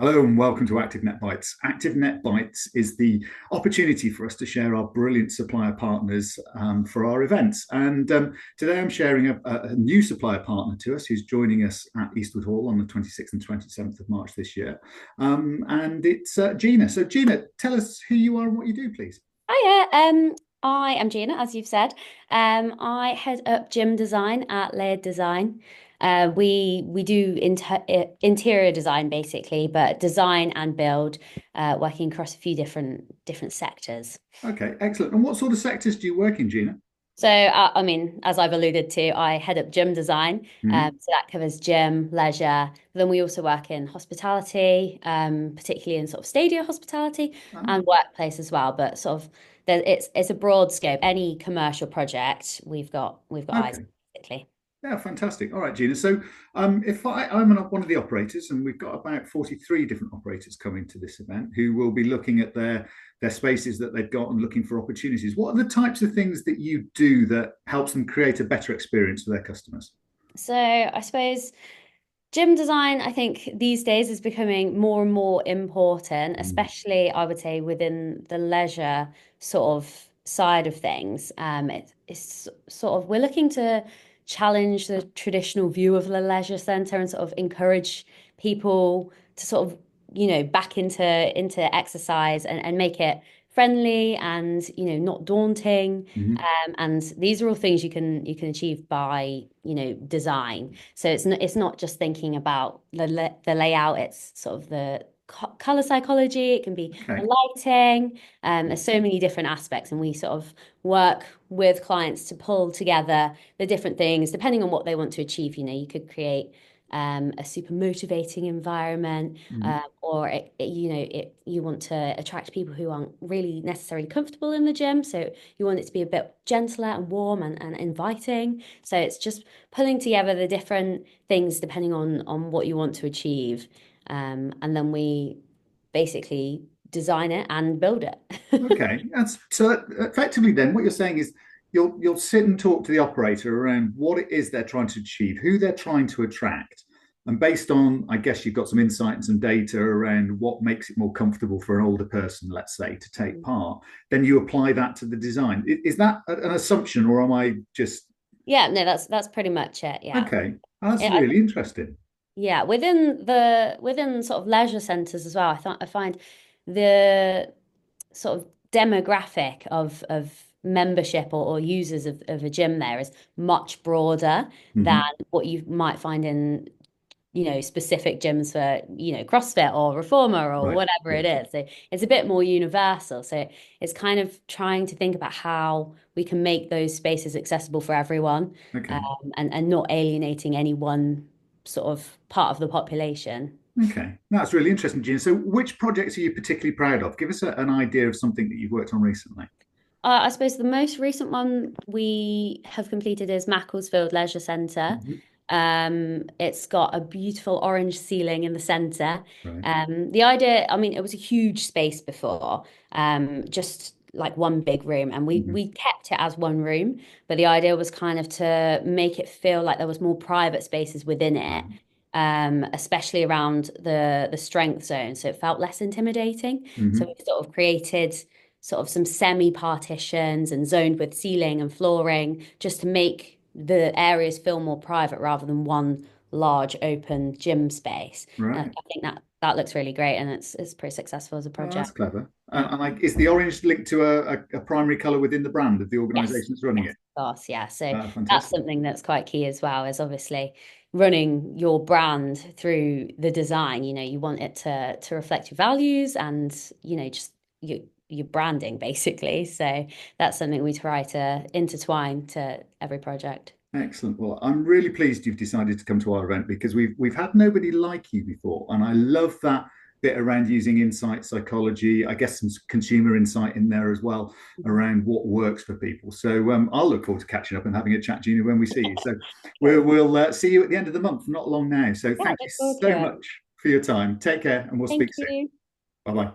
Hello and welcome to ActiveNet Bites. ActiveNet Bites is the opportunity for us to share our brilliant supplier partners for our events. And today I'm sharing a new supplier partner to us who's joining us at Eastwood Hall on the 26th and 27th of March this year. And it's Gina. So Gina, tell us who you are and what you do, please. Hiya, I am Gina, as you've said. I head up gym design at Layrd Design. We do interior design basically, but design and build, working across a few different sectors. Okay, excellent. And what sort of sectors do you work in, Gina? So, I mean, as I've alluded to, I head up gym design. Mhm. So that covers gym, leisure. Then we also work in hospitality, particularly in sort of stadia hospitality Ah, and workplace as well. But sort of, it's a broad scope. Any commercial project, we've got eyes okay. on, basically. Yeah, fantastic. All right, Gina. So, if I'm one of the operators, and we've got about 43 different operators coming to this event who will be looking at their spaces that they've got and looking for opportunities. What are the types of things that you do that helps them create a better experience for their customers? So I suppose. Gym design, I think these days is becoming more and more important, Mm. especially I would say within the leisure sort of side of things. It's sort of we're looking to challenge the traditional view of the leisure centre and sort of encourage people to sort of, back into exercise and make it friendly and, not daunting. Mhm. And these are all things you can achieve by, design. So it's not just thinking about the layout. It's sort of the color psychology. It can be the Okay. lighting. There's so many different aspects, and we sort of work with clients to pull together the different things depending on what they want to achieve. You could create a super motivating environment, Mhm. or you want to attract people who aren't really necessarily comfortable in the gym. So you want it to be a bit gentler and warm and inviting. So it's just pulling together the different things depending on what you want to achieve. And then we basically design it and build it. Okay. That's so effectively then what you're saying is you'll sit and talk to the operator around what it is they're trying to achieve, who they're trying to attract. And based on, I guess you've got some insight and some data around what makes it more comfortable for an older person, let's say, to take part, then you apply that to the design. Is that an assumption or am I just Yeah, no, that's pretty much it. Yeah. okay? That's I really interesting. Yeah, within sort of leisure centres as well, I find the sort of demographic of membership or users of a gym there is much broader than Hmm. what you might find in, specific gyms for, CrossFit or Reformer or Right. whatever Yeah. it is. So it's a bit more universal. So it's kind of trying to think about how we can make those spaces accessible for everyone, Okay. and not alienating any one sort of part of the population. Okay. That's really interesting, Gina. So, which projects are you particularly proud of? Give us an idea of something that you've worked on recently. I suppose the most recent one we have completed is Macclesfield Leisure Centre. Mhm. It's got a beautiful orange ceiling in the centre. Right. The idea, I mean, it was a huge space before, just like one big room, and we Mhm. we kept it as one room. But the idea was kind of to make it feel like there was more private spaces within it, Right. especially around the strength zone, so it felt less intimidating. So Mhm. we sort of created sort of some semi partitions and zoned with ceiling and flooring just to make the areas feel more private rather than one large open gym space. And Right. I think that looks really great, and it's pretty successful as a Oh, project. that's clever. Is the orange linked to a primary color within the brand of the Yes, organization that's running yes, it? of course, yeah. So that's Fantastic. something that's quite key as well, is obviously running your brand through the design. You want it to reflect your values and, just your branding basically. So that's something we try to intertwine to every project. Excellent. Well, I'm really pleased you've decided to come to our event because we've had nobody like you before, and I love that bit around using insight psychology. I guess some consumer insight in there as well Mhm. around what works for people. So I'll look forward to catching up and having a chat, Gina, when we see you. So Great. we'll see you at the end of the month, not long now. So Yeah, thank you look forward so to it. much for your time. Take care, and we'll Thank speak soon. you. Bye bye.